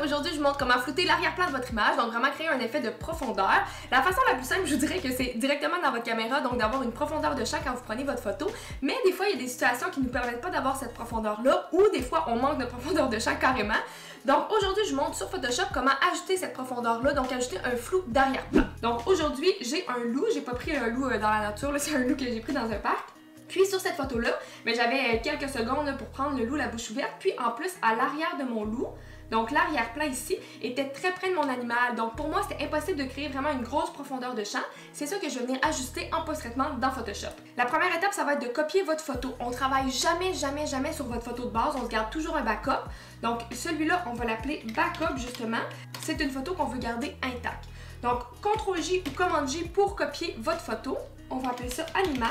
Aujourd'hui, je vous montre comment flouter l'arrière-plan de votre image, donc vraiment créer un effet de profondeur. La façon la plus simple, je vous dirais que c'est directement dans votre caméra, donc d'avoir une profondeur de champ quand vous prenez votre photo. Mais des fois, il y a des situations qui ne nous permettent pas d'avoir cette profondeur-là, ou des fois, on manque de profondeur de champ carrément. Donc aujourd'hui, je vous montre sur Photoshop comment ajouter cette profondeur-là, donc ajouter un flou d'arrière-plan. Donc aujourd'hui, j'ai un loup, j'ai pas pris un loup dans la nature, c'est un loup que j'ai pris dans un parc. Puis sur cette photo-là, j'avais quelques secondes pour prendre le loup la bouche ouverte. Puis en plus, à l'arrière de mon loup, donc l'arrière-plan ici, était très près de mon animal. Donc pour moi, c'était impossible de créer vraiment une grosse profondeur de champ. C'est ça que je vais venir ajuster en post-traitement dans Photoshop. La première étape, ça va être de copier votre photo. On travaille jamais sur votre photo de base. On se garde toujours un backup. Donc celui-là, on va l'appeler backup justement. C'est une photo qu'on veut garder intacte. Donc CTRL-J ou Command-J pour copier votre photo. On va appeler ça animal.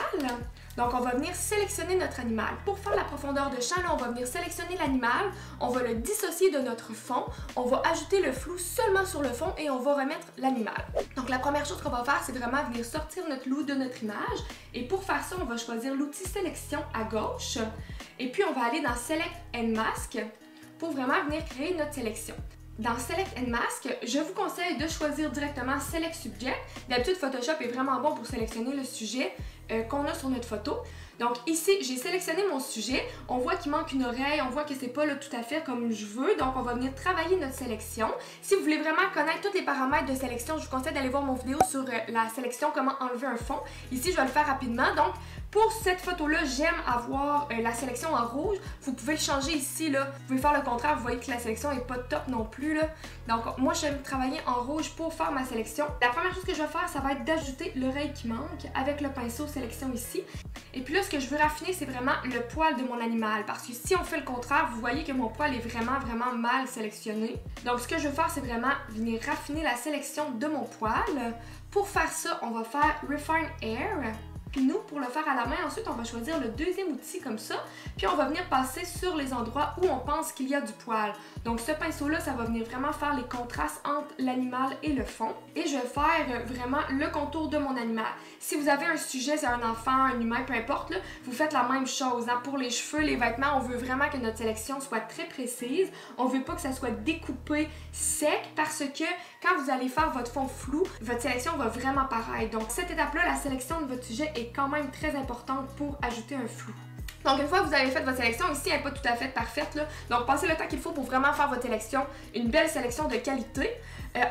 Donc, on va venir sélectionner notre animal. Pour faire la profondeur de champ, là, on va venir sélectionner l'animal, on va le dissocier de notre fond, on va ajouter le flou seulement sur le fond et on va remettre l'animal. Donc, la première chose qu'on va faire, c'est vraiment venir sortir notre loup de notre image. Et pour faire ça, on va choisir l'outil sélection à gauche. Et puis, on va aller dans Select and Mask pour vraiment venir créer notre sélection. Dans Select and Mask, je vous conseille de choisir directement Select Subject. D'habitude, Photoshop est vraiment bon pour sélectionner le sujet qu'on a sur notre photo. Donc ici, j'ai sélectionné mon sujet. On voit qu'il manque une oreille, on voit que c'est pas là tout à fait comme je veux. Donc on va venir travailler notre sélection. Si vous voulez vraiment connaître tous les paramètres de sélection, je vous conseille d'aller voir mon vidéo sur la sélection, comment enlever un fond. Ici, je vais le faire rapidement. Donc pour cette photo-là, j'aime avoir la sélection en rouge. Vous pouvez le changer ici, là. Vous pouvez faire le contraire, vous voyez que la sélection n'est pas top non plus, là. Donc moi, j'aime travailler en rouge pour faire ma sélection. La première chose que je vais faire, ça va être d'ajouter l'oreille qui manque avec le pinceau sélection ici. Et puis là, ce que je veux raffiner, c'est vraiment le poil de mon animal. Parce que si on fait le contraire, vous voyez que mon poil est vraiment mal sélectionné. Donc ce que je veux faire, c'est vraiment venir raffiner la sélection de mon poil. Pour faire ça, on va faire Refine Hair. Puis nous, pour le faire à la main, ensuite, on va choisir le deuxième outil comme ça. Puis on va venir passer sur les endroits où on pense qu'il y a du poil. Donc ce pinceau-là, ça va venir vraiment faire les contrastes entre l'animal et le fond. Et je vais faire vraiment le contour de mon animal. Si vous avez un sujet, c'est un enfant, un humain, peu importe, là, vous faites la même chose. Hein. Pour les cheveux, les vêtements, on veut vraiment que notre sélection soit très précise. On veut pas que ça soit découpé sec parce que quand vous allez faire votre fond flou, votre sélection va vraiment paraître. Donc cette étape-là, la sélection de votre sujet est quand même très importante pour ajouter un flou. Donc une fois que vous avez fait votre sélection, ici elle n'est pas tout à fait parfaite, là. Donc passez le temps qu'il faut pour vraiment faire votre sélection, une belle sélection de qualité.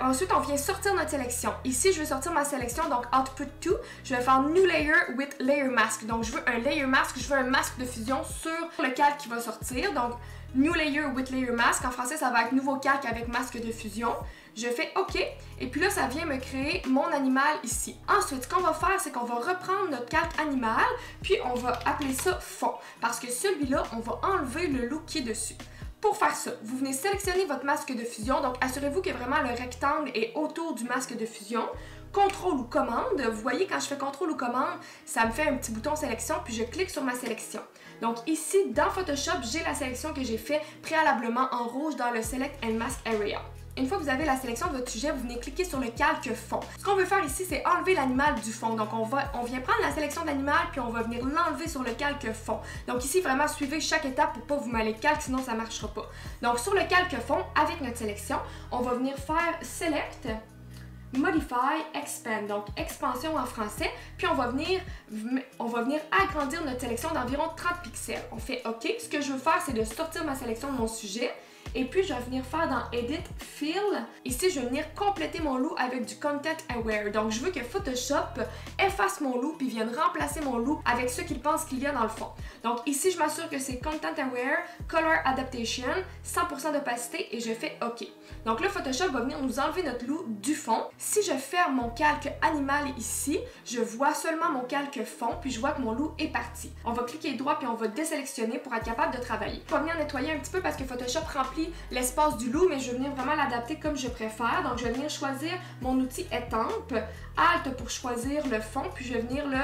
Ensuite, on vient sortir notre sélection. Ici, je vais sortir ma sélection, donc Output To. Je vais faire New Layer with Layer Mask. Donc je veux un Layer Mask, je veux un masque de fusion sur le calque qui va sortir. Donc New Layer with Layer Mask, en français ça va être nouveau calque avec masque de fusion. Je fais OK, et puis là ça vient me créer mon animal ici. Ensuite, ce qu'on va faire, c'est qu'on va reprendre notre calque animal, puis on va appeler ça fond, parce que celui-là, on va enlever le look qui est dessus. Pour faire ça, vous venez sélectionner votre masque de fusion, donc assurez-vous que vraiment le rectangle est autour du masque de fusion. CTRL ou commande, vous voyez quand je fais CTRL ou commande, ça me fait un petit bouton sélection, puis je clique sur ma sélection. Donc ici, dans Photoshop, j'ai la sélection que j'ai fait préalablement en rouge dans le Select and Mask Area. Une fois que vous avez la sélection de votre sujet, vous venez cliquer sur le calque fond. Ce qu'on veut faire ici, c'est enlever l'animal du fond. Donc on vient prendre la sélection d'animal, puis on va venir l'enlever sur le calque fond. Donc ici, vraiment, suivez chaque étape pour pas vous mêler le calque, sinon ça ne marchera pas. Donc sur le calque fond, avec notre sélection, on va venir faire Select, Modify, Expand, donc expansion en français, puis on va venir agrandir notre sélection d'environ 30 pixels. On fait OK. Ce que je veux faire, c'est de sortir ma sélection de mon sujet. Et puis, je vais venir faire dans Edit, Fill. Ici, je vais venir compléter mon loup avec du Content Aware. Donc, je veux que Photoshop efface mon loup puis vienne remplacer mon loup avec ce qu'il pense qu'il y a dans le fond. Donc, ici, je m'assure que c'est Content Aware, Color Adaptation, 100% d'opacité et je fais OK. Donc là, Photoshop va venir nous enlever notre loup du fond. Si je ferme mon calque animal ici, je vois seulement mon calque fond puis je vois que mon loup est parti. On va cliquer droit puis on va désélectionner pour être capable de travailler. On va venir nettoyer un petit peu parce que Photoshop remplit l'espace du loup, mais je vais venir vraiment l'adapter comme je préfère. Donc, je vais venir choisir mon outil étampe, Alt pour choisir le fond, puis je vais venir le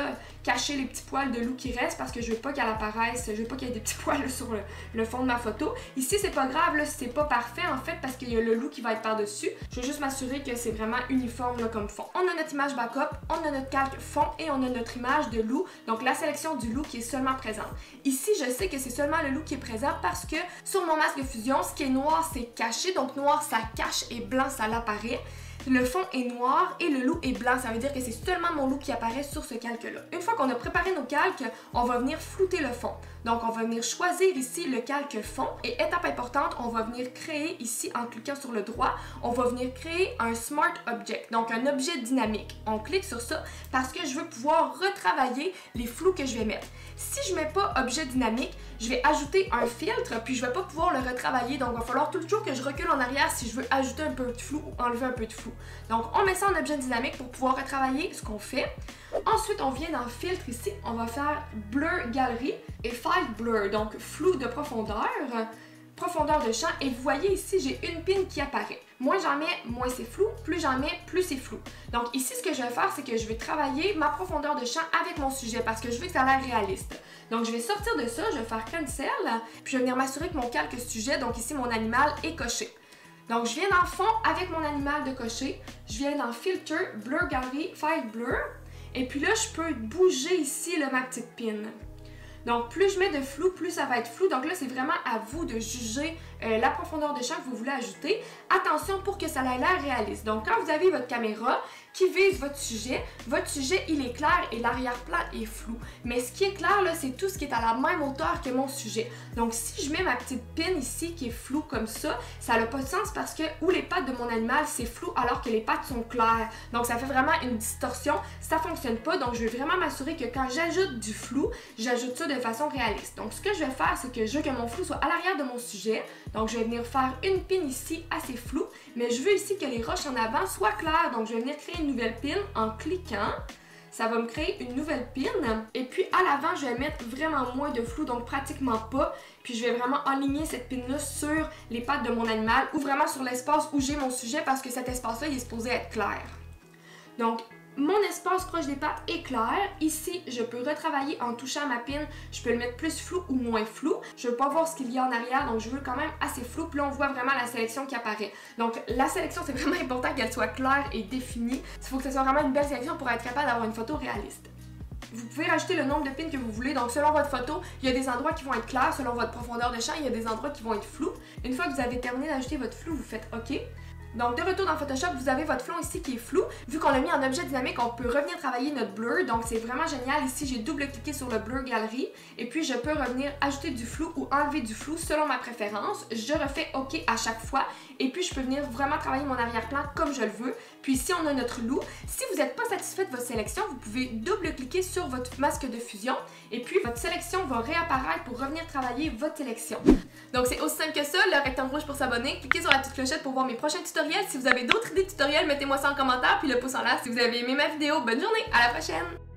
cacher les petits poils de loup qui restent parce que je veux pas qu'elle apparaisse, je veux pas qu'il y ait des petits poils là, sur le fond de ma photo. Ici, c'est pas grave, là, c'est pas parfait en fait parce qu'il y a le loup qui va être par-dessus. Je veux juste m'assurer que c'est vraiment uniforme là, comme fond. On a notre image backup, on a notre calque fond et on a notre image de loup. Donc la sélection du loup qui est seulement présente. Ici, je sais que c'est seulement le loup qui est présent parce que sur mon masque de fusion, ce qui est noir, c'est caché. Donc noir, ça cache et blanc, ça l'apparaît. Le fond est noir et le loup est blanc. Ça veut dire que c'est seulement mon loup qui apparaît sur ce calque-là. Une fois qu'on a préparé nos calques, on va venir flouter le fond. Donc, on va venir choisir ici le calque fond. Et étape importante, on va venir créer ici, en cliquant sur le droit, on va venir créer un Smart Object, donc un objet dynamique. On clique sur ça parce que je veux pouvoir retravailler les flous que je vais mettre. Si je ne mets pas objet dynamique, je vais ajouter un filtre, puis je ne vais pas pouvoir le retravailler. Donc, il va falloir toujours que je recule en arrière si je veux ajouter un peu de flou ou enlever un peu de flou. Donc, on met ça en objet dynamique pour pouvoir retravailler ce qu'on fait. Ensuite, on vient dans Filtre ici, on va faire Blur Gallery et File Blur, donc flou de profondeur, profondeur de champ. Et vous voyez ici, j'ai une pin qui apparaît. Moins j'en mets, moins c'est flou. Plus j'en mets, plus c'est flou. Donc ici, ce que je vais faire, c'est que je vais travailler ma profondeur de champ avec mon sujet parce que je veux que ça a l'air réaliste. Donc je vais sortir de ça, je vais faire Cancel, puis je vais venir m'assurer que mon calque sujet, donc ici mon animal, est coché. Donc je viens dans Fond avec mon animal de coché, je viens dans Filter, Blur Gallery, File Blur, et puis là je peux bouger ici là, ma petite pin. Donc plus je mets de flou, plus ça va être flou. Donc là c'est vraiment à vous de juger la profondeur de champ que vous voulez ajouter. Attention pour que ça ait l'air réaliste. Donc quand vous avez votre caméra qui vise votre sujet il est clair et l'arrière-plan est flou. Mais ce qui est clair là, c'est tout ce qui est à la même hauteur que mon sujet. Donc si je mets ma petite pin ici qui est floue comme ça n'a pas de sens parce que où les pattes de mon animal c'est flou alors que les pattes sont claires. Donc ça fait vraiment une distorsion, ça fonctionne pas. Donc je vais vraiment m'assurer que quand j'ajoute du flou, j'ajoute ça de façon réaliste. Donc ce que je vais faire, c'est que je veux que mon flou soit à l'arrière de mon sujet. Donc je vais venir faire une pin ici assez floue, mais je veux ici que les roches en avant soient claires. Donc je vais venir créer une nouvelle pin en cliquant. Ça va me créer une nouvelle pin. Et puis à l'avant, je vais mettre vraiment moins de flou, donc pratiquement pas. Puis je vais vraiment aligner cette pin-là sur les pattes de mon animal ou vraiment sur l'espace où j'ai mon sujet parce que cet espace-là, il est supposé être clair. Donc, mon espace proche des pattes est clair. Ici, je peux retravailler en touchant ma pin. Je peux le mettre plus flou ou moins flou. Je veux pas voir ce qu'il y a en arrière, donc je veux quand même assez flou. Puis là, on voit vraiment la sélection qui apparaît. Donc, la sélection, c'est vraiment important qu'elle soit claire et définie. Il faut que ce soit vraiment une belle sélection pour être capable d'avoir une photo réaliste. Vous pouvez rajouter le nombre de pins que vous voulez. Donc, selon votre photo, il y a des endroits qui vont être clairs. Selon votre profondeur de champ, il y a des endroits qui vont être flous. Une fois que vous avez terminé d'ajouter votre flou, vous faites OK. Donc, de retour dans Photoshop, vous avez votre fond ici qui est flou. Vu qu'on l'a mis en objet dynamique, on peut revenir travailler notre blur. Donc, c'est vraiment génial. Ici, j'ai double-cliqué sur le Blur Gallery. Et puis, je peux revenir ajouter du flou ou enlever du flou selon ma préférence. Je refais OK à chaque fois. Et puis, je peux venir vraiment travailler mon arrière-plan comme je le veux. Puis, ici, on a notre loup. Si vous n'êtes pas satisfait de votre sélection, vous pouvez double-cliquer sur votre masque de fusion. Et puis, votre sélection va réapparaître pour revenir travailler votre sélection. Donc, c'est aussi simple que ça. Le rectangle rouge pour s'abonner. Cliquez sur la petite clochette pour voir mes prochains tutoriels. Si vous avez d'autres idées de tutoriels, mettez-moi ça en commentaire, puis le pouce en l'air si vous avez aimé ma vidéo. Bonne journée, à la prochaine!